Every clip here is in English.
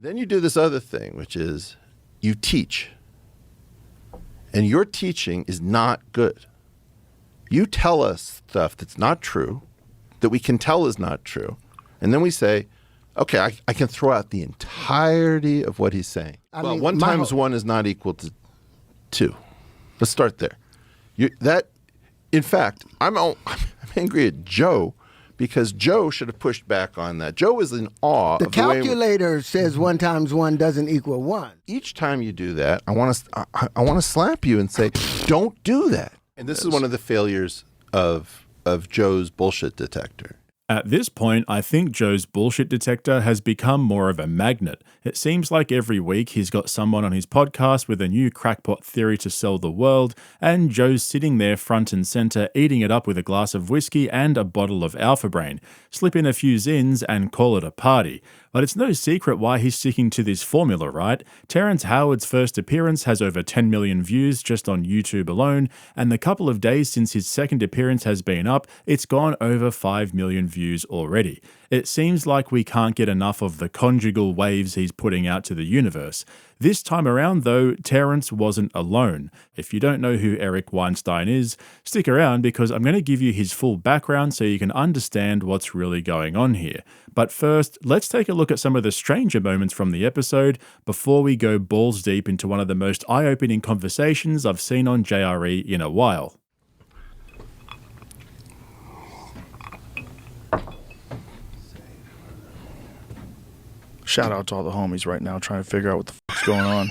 Then you do this other thing, which is you teach. And your teaching is not good. You tell us stuff that's not true, that we can tell is not true. And then we say, okay, I can throw out the entirety of what he's saying. I mean, 1 times 1 is not equal to 2. Let's start there. In fact, I'm angry at Joe because Joe should have pushed back on that. Joe was in awe. The calculator says 1 times 1 doesn't equal 1. Each time you do that, I want to slap you and say, don't do that. And this is one of the failures of Joe's bullshit detector. At this point, I think Joe's bullshit detector has become more of a magnet. It seems like every week he's got someone on his podcast with a new crackpot theory to sell the world, and Joe's sitting there front and center eating it up with a glass of whiskey and a bottle of Alpha Brain. Slip in a few zins and call it a party. But it's no secret why he's sticking to this formula, right? Terrence Howard's first appearance has over 10 million views just on YouTube alone, and the couple of days since his second appearance has been up, it's gone over 5 million views already. It seems like we can't get enough of the conjugal waves he's putting out to the universe. This time around, though, Terrence wasn't alone. If you don't know who Eric Weinstein is, stick around because I'm going to give you his full background so you can understand what's really going on here. But first, let's take a look at some of the stranger moments from the episode before we go balls deep into one of the most eye-opening conversations I've seen on JRE in a while. Shout out to all the homies right now trying to figure out what the fuck's going on.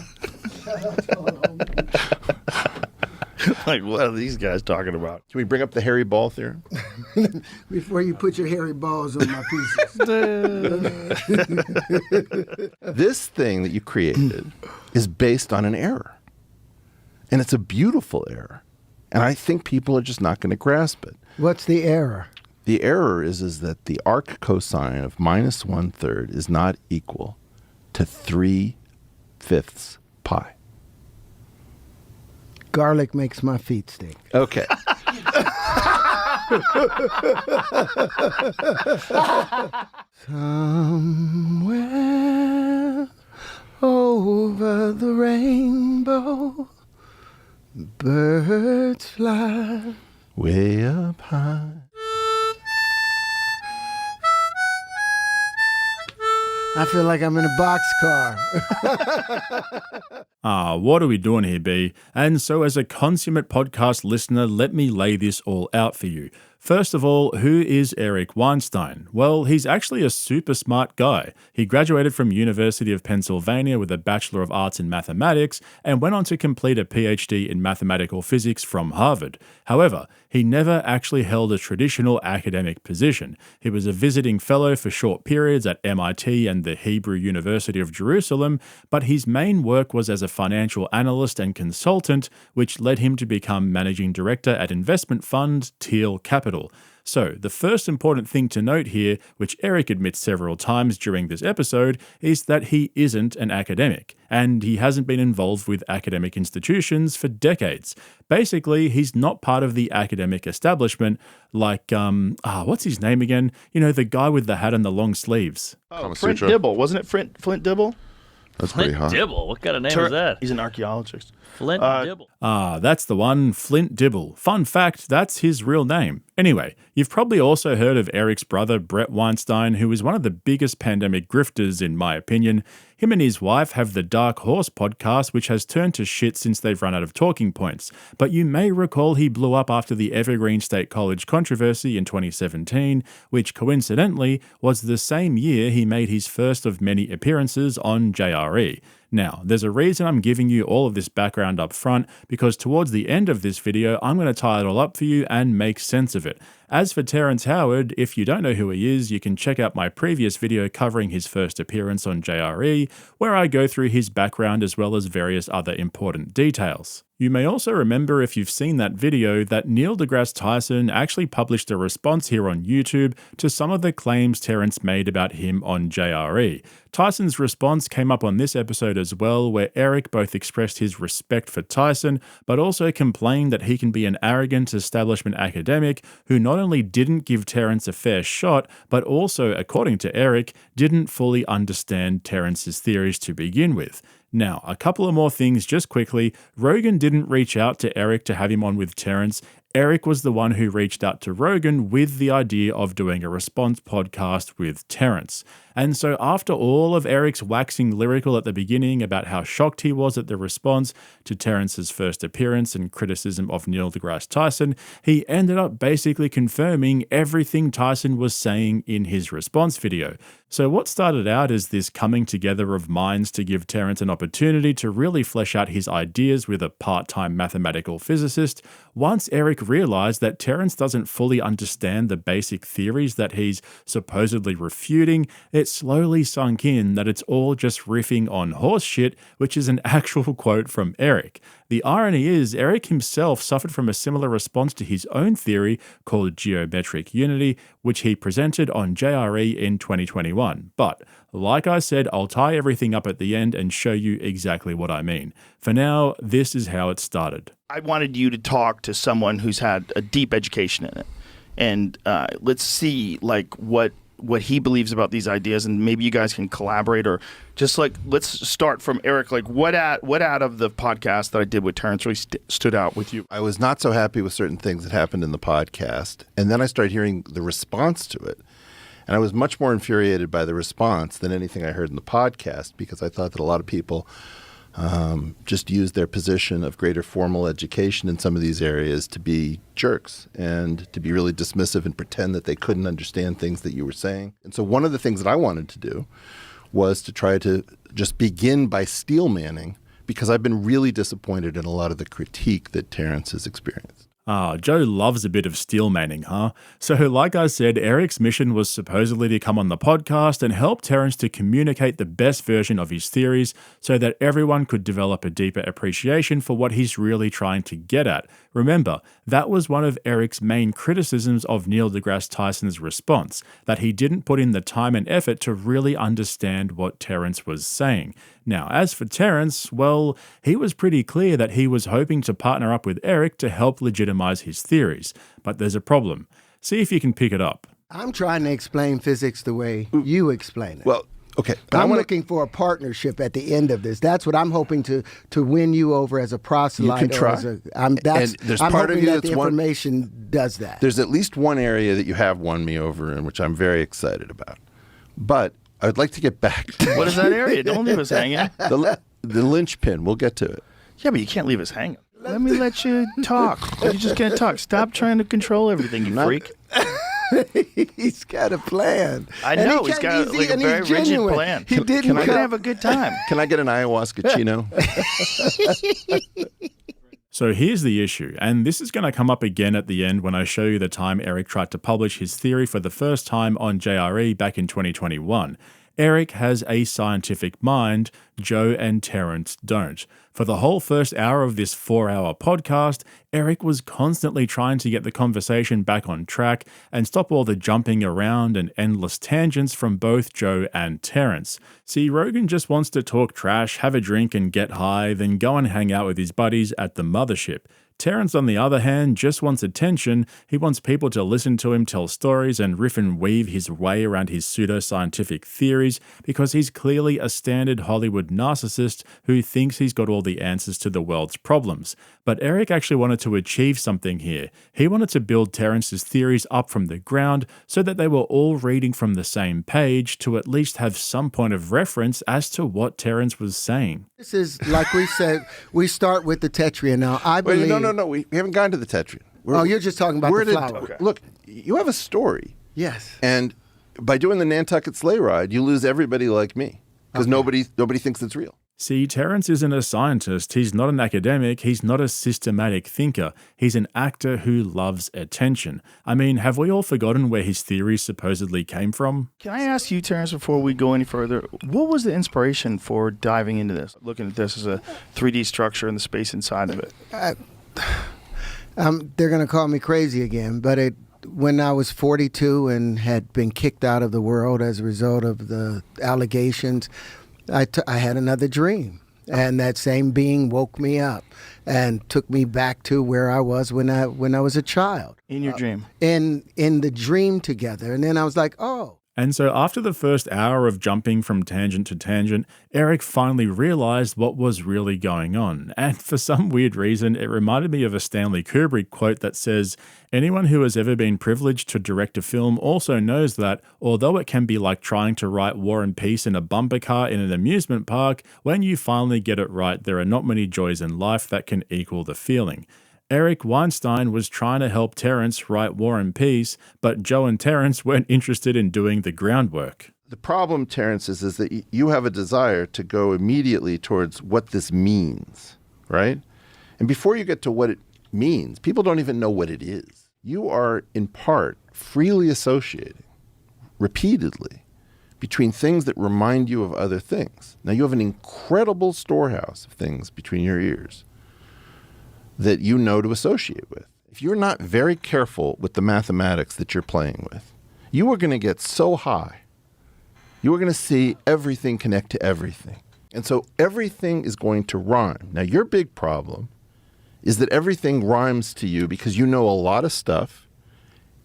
Like, what are these guys talking about? Can we bring up the hairy ball theorem? Before you put your hairy balls on my pieces. This thing that you created is based on an error. And it's a beautiful error. And I think people are just not going to grasp it. What's the error? The error is that the arc cosine of minus 1/3 is not equal to 3/5 pi. Garlic makes my feet stink. Okay. Somewhere over the rainbow, birds fly way up high. I feel like I'm in a boxcar. What are we doing here, B? And so as a consummate podcast listener, let me lay this all out for you. First of all, who is Eric Weinstein? Well, he's actually a super smart guy. He graduated from University of Pennsylvania with a Bachelor of Arts in Mathematics and went on to complete a PhD in mathematical physics from Harvard. However, he never actually held a traditional academic position. He was a visiting fellow for short periods at MIT and the Hebrew University of Jerusalem, but his main work was as a financial analyst and consultant, which led him to become managing director at investment fund Teal Capital. So, the first important thing to note here, which Eric admits several times during this episode, is that he isn't an academic, and he hasn't been involved with academic institutions for decades. Basically, he's not part of the academic establishment like, what's his name again? You know, the guy with the hat and the long sleeves. Oh, Flint Dibble. Wasn't it Flint Dibble? That's pretty hot. Flint Dibble? What kind of name is that? He's an archaeologist. Flint Dibble. That's the one, Flint Dibble. Fun fact, that's his real name. Anyway, you've probably also heard of Eric's brother, Brett Weinstein, who is one of the biggest pandemic grifters, in my opinion. Him and his wife have the Dark Horse podcast, which has turned to shit since they've run out of talking points. But you may recall he blew up after the Evergreen State College controversy in 2017, which coincidentally was the same year he made his first of many appearances on JRE. Now, there's a reason I'm giving you all of this background up front, because towards the end of this video, I'm going to tie it all up for you and make sense of it. As for Terrence Howard, if you don't know who he is, you can check out my previous video covering his first appearance on JRE, where I go through his background as well as various other important details. You may also remember, if you've seen that video, that Neil deGrasse Tyson actually published a response here on YouTube to some of the claims Terrence made about him on JRE. Tyson's response came up on this episode as well, where Eric both expressed his respect for Tyson, but also complained that he can be an arrogant establishment academic who not only didn't give Terrence a fair shot, but also, according to Eric, didn't fully understand Terrence's theories to begin with. Now, a couple of more things just quickly. Rogan didn't reach out to Eric to have him on with Terrence. Eric was the one who reached out to Rogan with the idea of doing a response podcast with Terrence. And so after all of Eric's waxing lyrical at the beginning about how shocked he was at the response to Terrence's first appearance and criticism of Neil deGrasse Tyson, he ended up basically confirming everything Tyson was saying in his response video. So what started out as this coming together of minds to give Terrence an opportunity to really flesh out his ideas with a part-time mathematical physicist, once Eric realized that Terrence doesn't fully understand the basic theories that he's supposedly refuting, it slowly sunk in that it's all just riffing on horse shit, which is an actual quote from Eric. The irony is, Eric himself suffered from a similar response to his own theory called geometric unity, which he presented on JRE in 2021. But, like I said, I'll tie everything up at the end and show you exactly what I mean. For now, this is how it started. I wanted you to talk to someone who's had a deep education in it. And let's see, like, what he believes about these ideas, and maybe you guys can collaborate, or just like, let's start from Eric. Like, what out of the podcast that I did with Terrence really stood out with you? I was not so happy with certain things that happened in the podcast, and then I started hearing the response to it, and I was much more infuriated by the response than anything I heard in the podcast, because I thought that a lot of people just use their position of greater formal education in some of these areas to be jerks and to be really dismissive and pretend that they couldn't understand things that you were saying. And so one of the things that I wanted to do was to try to just begin by steel manning, because I've been really disappointed in a lot of the critique that Terrence has experienced. Joe loves a bit of steel manning, huh? So like I said, Eric's mission was supposedly to come on the podcast and help Terrence to communicate the best version of his theories so that everyone could develop a deeper appreciation for what he's really trying to get at. Remember, that was one of Eric's main criticisms of Neil deGrasse Tyson's response, that he didn't put in the time and effort to really understand what Terrence was saying. Now, as for Terrence, well, he was pretty clear that he was hoping to partner up with Eric to help legitimize his theories. But there's a problem. See if you can pick it up. I'm trying to explain physics the way you explain it. Well, okay. But I'm looking for a partnership at the end of this. That's what I'm hoping to win you over as a proselyte. You can try. I'm there's hoping part of you that that's the information does that. There's at least one area that you have won me over in, which I'm very excited about. But I would like to get back to What is that area? Don't leave us hanging. the linchpin. We'll get to it. Yeah, but you can't leave us hanging. Let me let you talk. You just can't talk. Stop trying to control everything, you freak. He's got a plan. I know. He's got like a very rigid plan. He didn't. Can I have a good time. Can I get an ayahuasca chino? So here's the issue, and this is going to come up again at the end when I show you the time Eric tried to publish his theory for the first time on JRE back in 2021. Eric has a scientific mind, Joe and Terrence don't. For the whole first hour of this 4-hour podcast, Eric was constantly trying to get the conversation back on track and stop all the jumping around and endless tangents from both Joe and Terrence. See, Rogan just wants to talk trash, have a drink and get high, then go and hang out with his buddies at the mothership. Terrence, on the other hand, just wants attention. He wants people to listen to him tell stories and riff and weave his way around his pseudoscientific theories because he's clearly a standard Hollywood narcissist who thinks he's got all the answers to the world's problems. But Eric actually wanted to achieve something here. He wanted to build Terrence's theories up from the ground so that they were all reading from the same page to at least have some point of reference as to what Terrence was saying. This is, like we said, we start with the Tetrian. Now, I believe... No. We haven't gotten to the Tetrian. You're just talking about the flower. Okay. Look, you have a story. Yes. And by doing the Nantucket sleigh ride, you lose everybody like me because nobody thinks it's real. See, Terrence isn't a scientist, he's not an academic, he's not a systematic thinker, he's an actor who loves attention. I mean, have we all forgotten where his theories supposedly came from? Can I ask you, Terrence, before we go any further, what was the inspiration for diving into this, looking at this as a 3D structure and the space inside of it? They're going to call me crazy again, but when I was 42 and had been kicked out of the world as a result of the allegations, I had another dream, and that same being woke me up and took me back to where I was when I was a child. In your dream? In the dream together, and then I was like, oh. And so after the first hour of jumping from tangent to tangent, Eric finally realized what was really going on. And for some weird reason, it reminded me of a Stanley Kubrick quote that says, "Anyone who has ever been privileged to direct a film also knows that, although it can be like trying to write War and Peace in a bumper car in an amusement park, when you finally get it right, there are not many joys in life that can equal the feeling." Eric Weinstein was trying to help Terrence write War and Peace, but Joe and Terrence weren't interested in doing the groundwork. The problem, Terrence, is that you have a desire to go immediately towards what this means, right? And before you get to what it means, people don't even know what it is. You are, in part, freely associating, repeatedly, between things that remind you of other things. Now, you have an incredible storehouse of things between your ears that you know to associate with. If you're not very careful with the mathematics that you're playing with, you are going to get so high. You are going to see everything connect to everything. And so everything is going to rhyme. Now, your big problem is that everything rhymes to you because you know a lot of stuff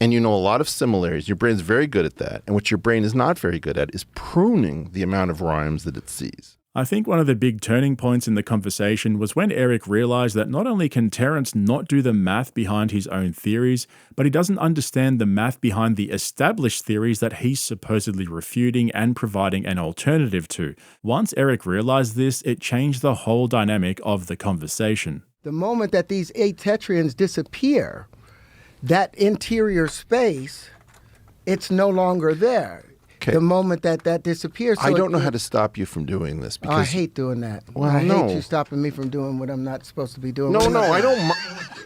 and you know a lot of similarities. Your brain's very good at that. And what your brain is not very good at is pruning the amount of rhymes that it sees. I think one of the big turning points in the conversation was when Eric realized that not only can Terrence not do the math behind his own theories, but he doesn't understand the math behind the established theories that he's supposedly refuting and providing an alternative to. Once Eric realized this, it changed the whole dynamic of the conversation. The moment that these 8 tetraons disappear, that interior space, it's no longer there. Okay. The moment that disappears. So I don't know how to stop you from doing this because I hate doing that. Well, I no. hate you stopping me from doing what I'm not supposed to be doing. No, I don't.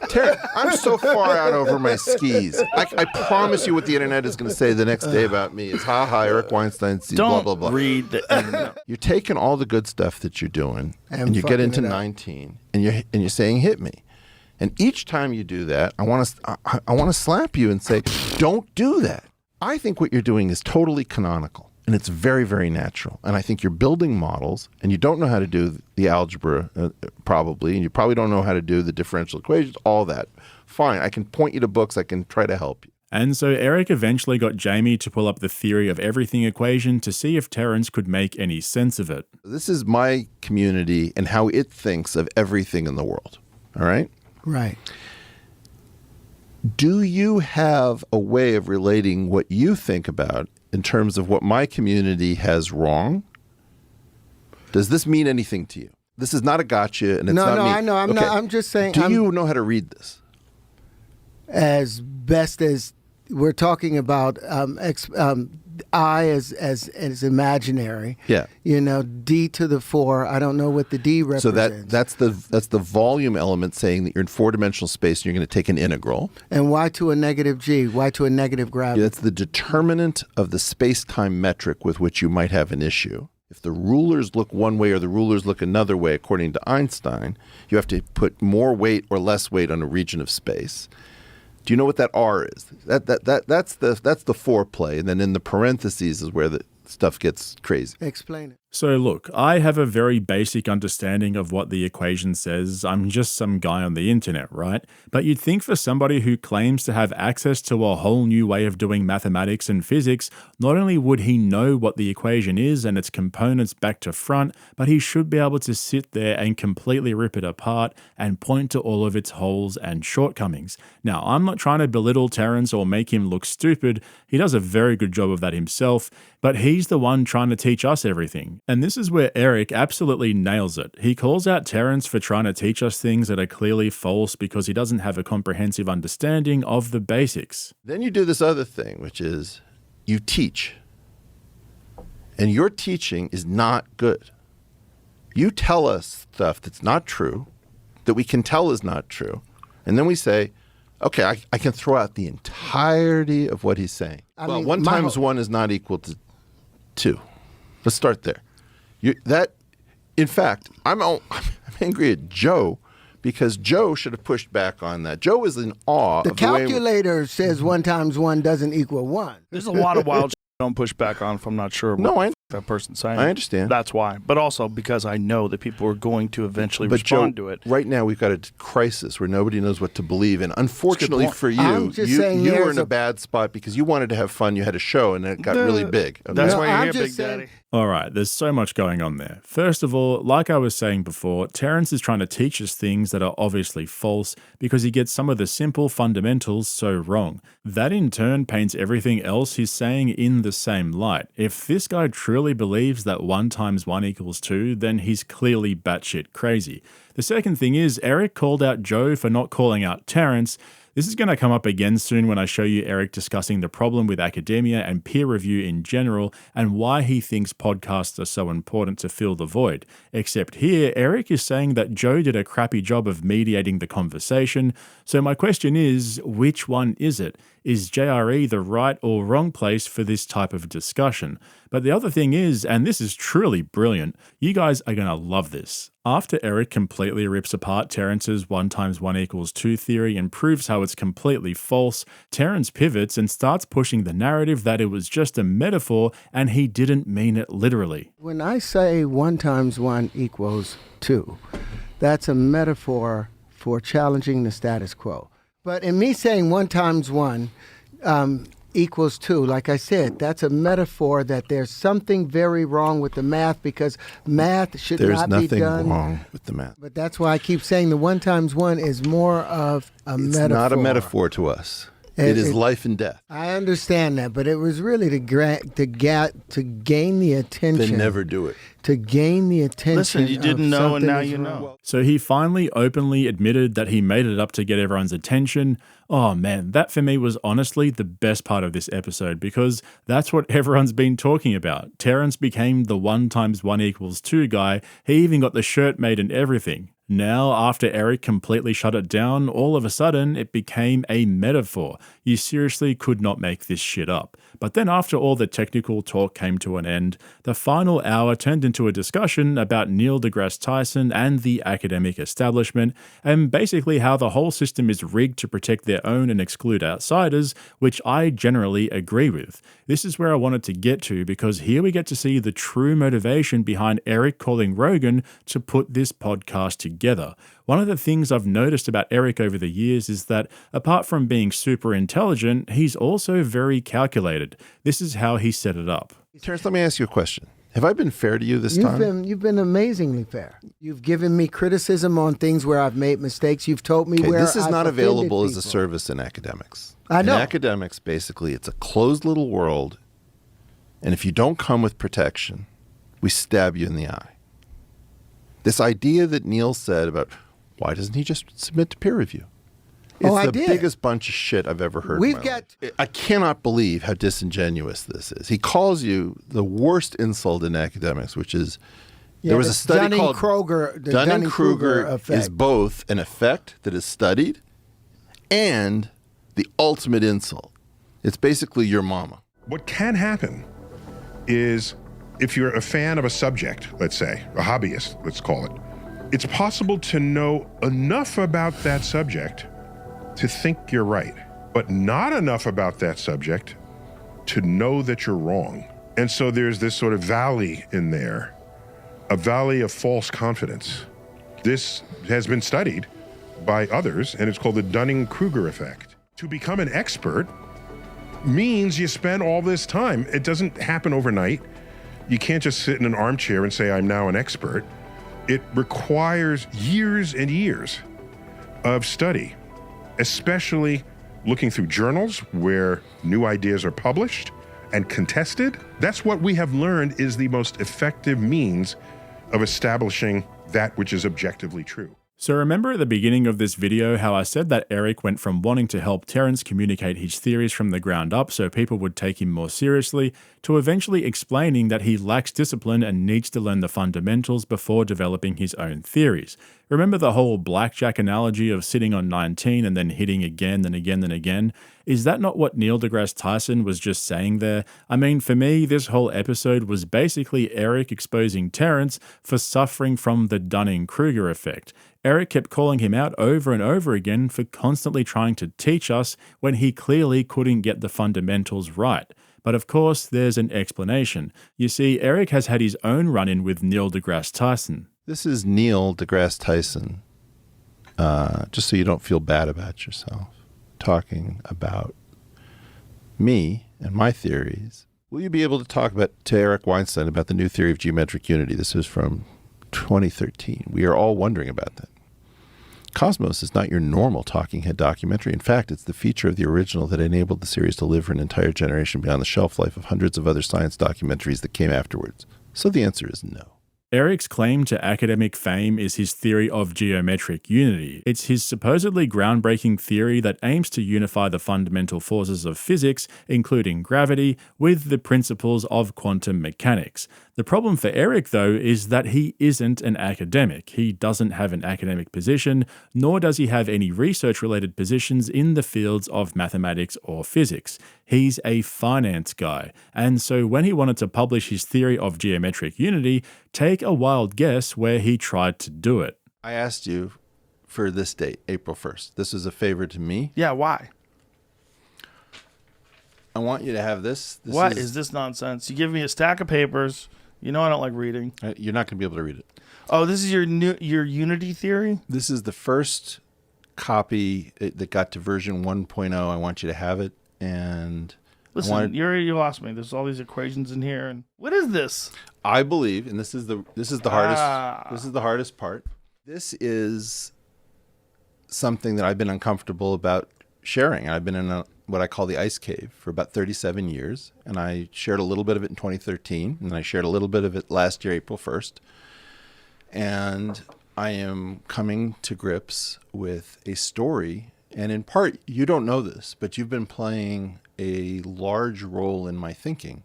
Terrence, I'm so far out over my skis. I promise you what the internet is going to say the next day about me is, ha, Eric Weinstein sees blah, blah, blah. Don't read the internet. You're taking all the good stuff that you're doing and you get fucking into it up. 19 and you're saying, hit me. And each time you do that, I want to slap you and say, don't do that. I think what you're doing is totally canonical. And it's very, very natural. And I think you're building models, and you don't know how to do the algebra, probably, and you probably don't know how to do the differential equations, all that. Fine, I can point you to books, I can try to help you. And so Eric eventually got Jamie to pull up the theory of everything equation to see if Terrence could make any sense of it. This is my community and how it thinks of everything in the world, all right? Right. Do you have a way of relating what you think about in terms of what my community has wrong? Does this mean anything to you? This is not a gotcha, and it's not me. I know. I'm just saying. Do you know how to read this? As best as we're talking about, I as imaginary. Yeah. You know, D to the 4. I don't know what the D represents. So that's the volume element saying that you're in 4-dimensional space and you're going to take an integral. And Y to a negative G. Y to a negative gravity. Yeah, that's the determinant of the space-time metric with which you might have an issue. If the rulers look one way or the rulers look another way, according to Einstein, you have to put more weight or less weight on a region of space. Do you know what that R is? That's the foreplay, and then in the parentheses is where the stuff gets crazy. Explain it. So look, I have a very basic understanding of what the equation says. I'm just some guy on the internet, right? But you'd think for somebody who claims to have access to a whole new way of doing mathematics and physics, not only would he know what the equation is and its components back to front, but he should be able to sit there and completely rip it apart and point to all of its holes and shortcomings. Now, I'm not trying to belittle Terrence or make him look stupid. He does a very good job of that himself, but he's the one trying to teach us everything. And this is where Eric absolutely nails it. He calls out Terrence for trying to teach us things that are clearly false because he doesn't have a comprehensive understanding of the basics. Then you do this other thing, which is you teach. And your teaching is not good. You tell us stuff that's not true, that we can tell is not true. And then we say, okay, I can throw out the entirety of what he's saying. I Well, mean, 1 times 1 is not equal to 2. Let's start there. In fact, I'm angry at Joe because Joe should have pushed back on that. Joe is in awe The of the way calculator says 1 times 1 doesn't equal 1. There's a lot of wild shit I don't push back on if I'm not sure No, what that person's saying. I understand. That's why. But also because I know that people are going to eventually But respond Joe, to it. right now we've got a crisis where nobody knows what to believe. And unfortunately point. for you, I'm just saying you were there's in a bad spot because you wanted to have fun. You had a show and it got really big. Okay? That's No, why you're I'm here, just Big saying- Daddy. All right, there's so much going on there. First of all, like I was saying before, Terrence is trying to teach us things that are obviously false because he gets some of the simple fundamentals so wrong. That in turn paints everything else he's saying in the same light. If this guy truly believes that 1 times 1 equals 2, then he's clearly batshit crazy. The second thing is, Eric called out Joe for not calling out Terrence. This is going to come up again soon when I show you Eric discussing the problem with academia and peer review in general and why he thinks podcasts are so important to fill the void. Except here, Eric is saying that Joe did a crappy job of mediating the conversation. So my question is, which one is it? Is JRE the right or wrong place for this type of discussion? But the other thing is, and this is truly brilliant, you guys are going to love this. After Eric completely rips apart Terrence's 1 times 1 equals 2 theory and proves how it's completely false, Terrence pivots and starts pushing the narrative that it was just a metaphor and he didn't mean it literally. When I say 1 times 1 equals 2, that's a metaphor for challenging the status quo. But in me saying 1 times 1 equals 2, like I said, that's a metaphor that there's something very wrong with the math because math should There's not be nothing done. wrong with the math. But that's why I keep saying the 1 times 1 is more of a It's metaphor. not a metaphor to us. It is life and death. I understand that, but it was really to gain the attention. Then never do it. To gain the attention. Listen, you didn't of know and something now is you wrong. know. So he finally openly admitted that he made it up to get everyone's attention. Oh man, that for me was honestly the best part of this episode because that's what everyone's been talking about. Terrence became the 1 times 1 equals 2 guy. He even got the shirt made and everything. Now, after Eric completely shut it down, all of a sudden it became a metaphor. You seriously could not make this shit up. But then after all the technical talk came to an end, the final hour turned into a discussion about Neil deGrasse Tyson and the academic establishment, and basically how the whole system is rigged to protect their own and exclude outsiders, which I generally agree with. This is where I wanted to get to because here we get to see the true motivation behind Eric calling Rogan to put this podcast together. One of the things I've noticed about Eric over the years is that apart from being super intelligent, he's also very calculated. This is how he set it up. Terrence, let me ask you a question. Have I been fair to you this time? You've been amazingly fair. You've given me criticism on things where I've made mistakes. You've told me Okay, where this is I've not offended available as a people. service in academics. I know. In academics, basically, it's a closed little world, and if you don't come with protection, we stab you in the eye. This idea that Neil said about why doesn't he just submit to peer review? It's I the did. biggest bunch of shit I've ever heard. We've in my got- life. I cannot believe how disingenuous this is. He calls you the worst insult in academics, which is Yeah, there was a the study called Dunning-Kruger, the Dunning-Kruger Dunning-Kruger effect. is both an effect that is studied and the ultimate insult. It's basically your mama. What can happen is if you're a fan of a subject, let's say, a hobbyist, let's call it, it's possible to know enough about that subject to think you're right, but not enough about that subject to know that you're wrong. And so there's this sort of valley in there, a valley of false confidence. This has been studied by others, and it's called the Dunning-Kruger effect. To become an expert means you spend all this time. It doesn't happen overnight. You can't just sit in an armchair and say, I'm now an expert. It requires years and years of study, especially looking through journals where new ideas are published and contested. That's what we have learned is the most effective means of establishing that which is objectively true. So remember at the beginning of this video how I said that Eric went from wanting to help Terrence communicate his theories from the ground up so people would take him more seriously, to eventually explaining that he lacks discipline and needs to learn the fundamentals before developing his own theories. Remember the whole blackjack analogy of sitting on 19 and then hitting again and again and again? Is that not what Neil deGrasse Tyson was just saying there? I mean, for me, this whole episode was basically Eric exposing Terrence for suffering from the Dunning-Kruger effect. Eric kept calling him out over and over again for constantly trying to teach us when he clearly couldn't get the fundamentals right. But of course, there's an explanation. You see, Eric has had his own run-in with Neil deGrasse Tyson. This is Neil deGrasse Tyson, just so you don't feel bad about yourself, talking about me and my theories. Will you be able to talk to Eric Weinstein about the new theory of geometric unity? This is from 2013. We are all wondering about that. Cosmos is not your normal talking head documentary. In fact, it's the feature of the original that enabled the series to live for an entire generation beyond the shelf life of hundreds of other science documentaries that came afterwards. So the answer is no. Eric's claim to academic fame is his theory of geometric unity. It's his supposedly groundbreaking theory that aims to unify the fundamental forces of physics, including gravity, with the principles of quantum mechanics. The problem for Eric, though, is that he isn't an academic. He doesn't have an academic position, nor does he have any research-related positions in the fields of mathematics or physics. He's a finance guy, and so when he wanted to publish his theory of geometric unity, take a wild guess where he tried to do it. I asked you for this date, April 1st. This is a favor to me. Yeah, why? I want you to have this. What is this nonsense? You give me a stack of papers. You know I don't like reading. You're not going to be able to read it. Oh, this is your unity theory? This is the first copy that got to version 1.0. I want you to have it. And listen, you lost me. There's all these equations in here, and what is this? I believe, and this is the hardest. This is the hardest part. This is something that I've been uncomfortable about sharing. I've been in what I call the ice cave for about 37 years, and I shared a little bit of it in 2013, and I shared a little bit of it last year, April 1st. And I am coming to grips with a story. And in part, you don't know this, but you've been playing a large role in my thinking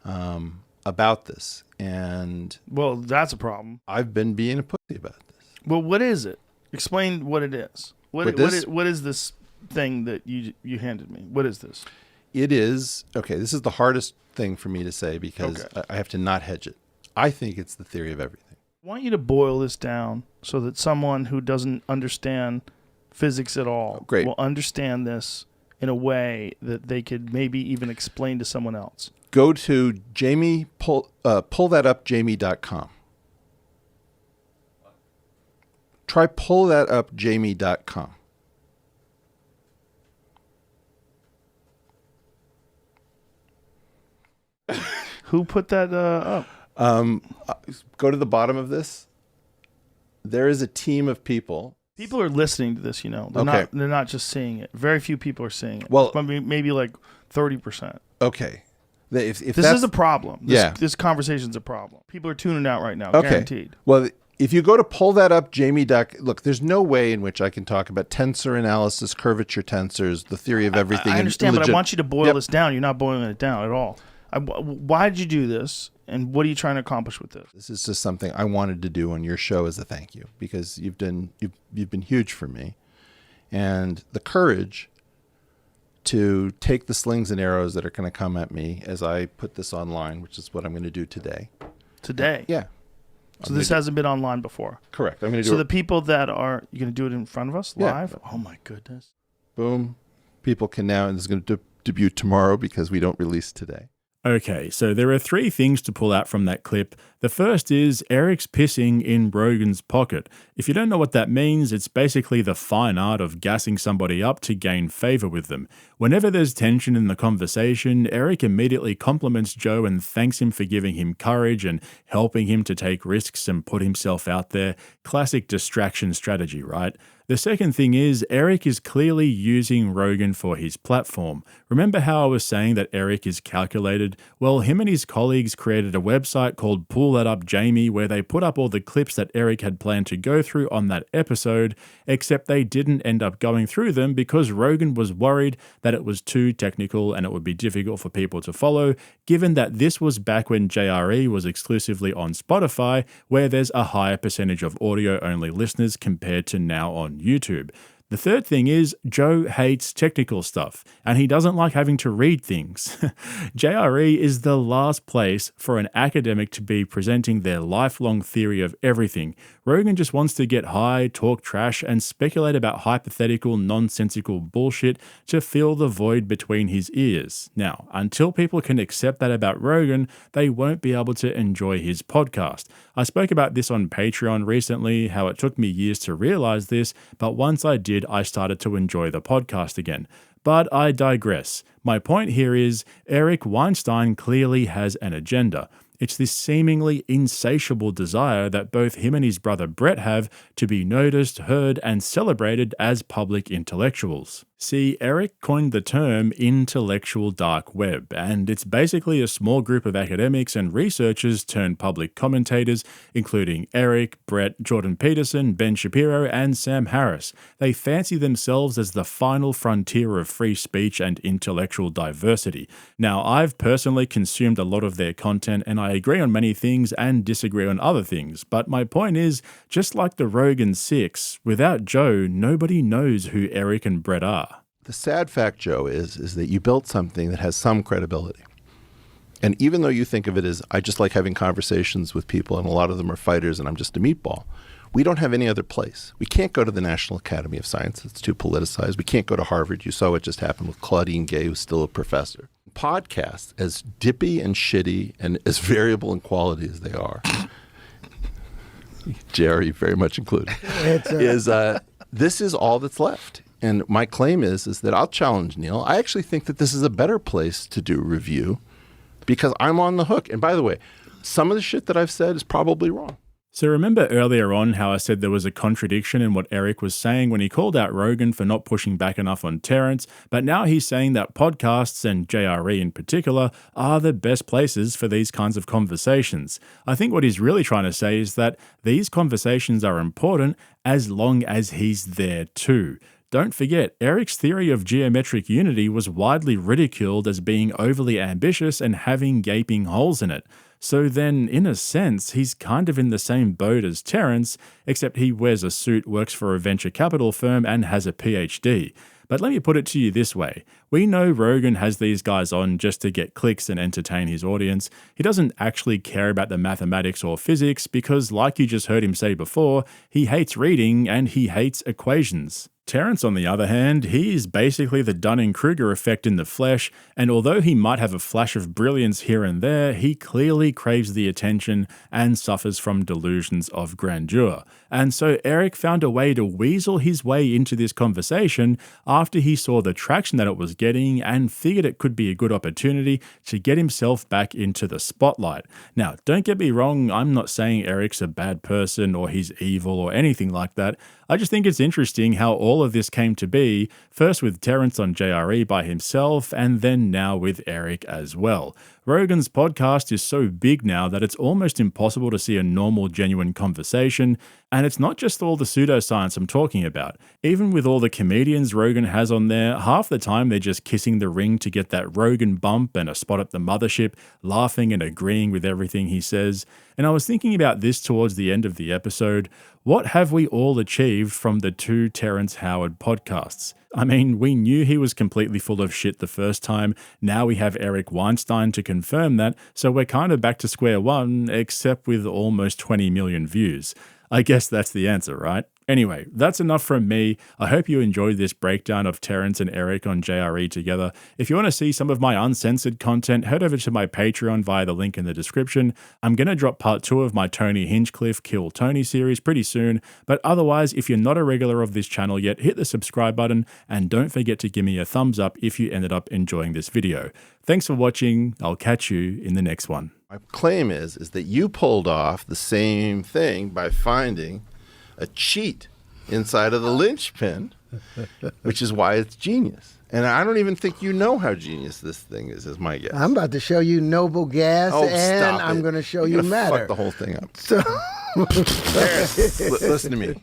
about this. And well, that's a problem. I've been being a pussy about this. Well, what is it? Explain what it is. What is this thing that you handed me? What is this? It is, okay, this is the hardest thing for me to say because I have to not hedge it. I think it's the theory of everything. I want you to boil this down so that someone who doesn't understand physics at all will understand this in a way that they could maybe even explain to someone else. Go to pullthatupjamie.com. Try pullthatupjamie.com. Who put that up? Go to the bottom of this. There is a team of people. People are listening to this, you know. They're not just seeing it. Very few people are seeing it. Well, maybe like 30%. Okay. If this is a problem. This conversation's a problem. People are tuning out right now, guaranteed. Well, if you go to pullthatupjamie.com, look, there's no way in which I can talk about tensor analysis, curvature tensors, the theory of everything. I understand, but I want you to boil this down. You're not boiling it down at all. Why did you do this? And what are you trying to accomplish with this? This is just something I wanted to do on your show as a thank you, because you've been huge for me, and the courage to take the slings and arrows that are going to come at me as I put this online, which is what I'm going to do today. Today? Yeah. So this hasn't been online before? Correct. I'm going to do So the people that are, you're going to do it in front of us live? Yeah. Oh my goodness. Boom. People can now, and this is going to debut tomorrow because we don't release today. Okay, so there are 3 things to pull out from that clip. The first is Eric's pissing in Rogan's pocket. If you don't know what that means, it's basically the fine art of gassing somebody up to gain favor with them. Whenever there's tension in the conversation, Eric immediately compliments Joe and thanks him for giving him courage and helping him to take risks and put himself out there. Classic distraction strategy, right? The second thing is, Eric is clearly using Rogan for his platform. Remember how I was saying that Eric is calculated? Well, him and his colleagues created a website called Pull That Up Jamie, where they put up all the clips that Eric had planned to go through on that episode, except they didn't end up going through them because Rogan was worried that it was too technical and it would be difficult for people to follow, given that this was back when JRE was exclusively on Spotify, where there's a higher percentage of audio-only listeners compared to now on YouTube. The third thing is Joe hates technical stuff, and he doesn't like having to read things. JRE is the last place for an academic to be presenting their lifelong theory of everything. Rogan just wants to get high, talk trash, and speculate about hypothetical, nonsensical bullshit to fill the void between his ears. Now, until people can accept that about Rogan, they won't be able to enjoy his podcast. I spoke about this on Patreon recently, how it took me years to realize this, but once I did, I started to enjoy the podcast again. But I digress. My point here is Eric Weinstein clearly has an agenda. It's this seemingly insatiable desire that both him and his brother Brett have to be noticed, heard, and celebrated as public intellectuals. See, Eric coined the term intellectual dark web, and it's basically a small group of academics and researchers turned public commentators, including Eric, Brett, Jordan Peterson, Ben Shapiro, and Sam Harris. They fancy themselves as the final frontier of free speech and intellectual diversity. Now, I've personally consumed a lot of their content, and I agree on many things and disagree on other things, but my point is, just like the Rogan Six, without Joe, nobody knows who Eric and Brett are. The sad fact, Joe, is that you built something that has some credibility. And even though you think of it as, I just like having conversations with people and a lot of them are fighters and I'm just a meatball, we don't have any other place. We can't go to the National Academy of Science. It's too politicized. We can't go to Harvard. You saw what just happened with Claudine Gay, who's still a professor. Podcasts, as dippy and shitty and as variable in quality as they are, Jerry very much included, this is all that's left. And my claim is that I'll challenge Neil. I actually think that this is a better place to do review because I'm on the hook. And by the way, some of the shit that I've said is probably wrong. So remember earlier on how I said there was a contradiction in what Eric was saying when he called out Rogan for not pushing back enough on Terrence, but now he's saying that podcasts, and JRE in particular, are the best places for these kinds of conversations. I think what he's really trying to say is that these conversations are important as long as he's there too. Don't forget, Eric's theory of geometric unity was widely ridiculed as being overly ambitious and having gaping holes in it. So then, in a sense, he's kind of in the same boat as Terrence, except he wears a suit, works for a venture capital firm, and has a PhD. But let me put it to you this way. We know Rogan has these guys on just to get clicks and entertain his audience. He doesn't actually care about the mathematics or physics because, like you just heard him say before, he hates reading and he hates equations. Terrence, on the other hand, he is basically the Dunning-Kruger effect in the flesh, and although he might have a flash of brilliance here and there, he clearly craves the attention and suffers from delusions of grandeur. And so Eric found a way to weasel his way into this conversation after he saw the traction that it was getting and figured it could be a good opportunity to get himself back into the spotlight. Now, don't get me wrong, I'm not saying Eric's a bad person or he's evil or anything like that. I just think it's interesting how all of this came to be, first with Terrence on JRE by himself, and then now with Eric as well. Rogan's podcast is so big now that it's almost impossible to see a normal, genuine conversation, and it's not just all the pseudoscience I'm talking about. Even with all the comedians Rogan has on there, half the time they're just kissing the ring to get that Rogan bump and a spot at the mothership, laughing and agreeing with everything he says. And I was thinking about this towards the end of the episode. What have we all achieved from the two Terrence Howard podcasts? I mean, we knew he was completely full of shit the first time. Now we have Eric Weinstein to confirm that, so we're kind of back to square one, except with almost 20 million views. I guess that's the answer, right? Anyway, that's enough from me. I hope you enjoyed this breakdown of Terrence and Eric on JRE together. If you want to see some of my uncensored content, head over to my Patreon via the link in the description. I'm going to drop part 2 of my Tony Hinchcliffe Kill Tony series pretty soon, but otherwise, if you're not a regular of this channel yet, hit the subscribe button and don't forget to give me a thumbs up if you ended up enjoying this video. Thanks for watching. I'll catch you in the next one. My claim is that you pulled off the same thing by finding a cheat inside of the linchpin, which is why it's genius. And I don't even think you know how genius this thing is my guess. I'm about to show you noble gas, Oh, and stop I'm it. going to show You're you gonna matter. fuck the whole thing up. So Listen to me.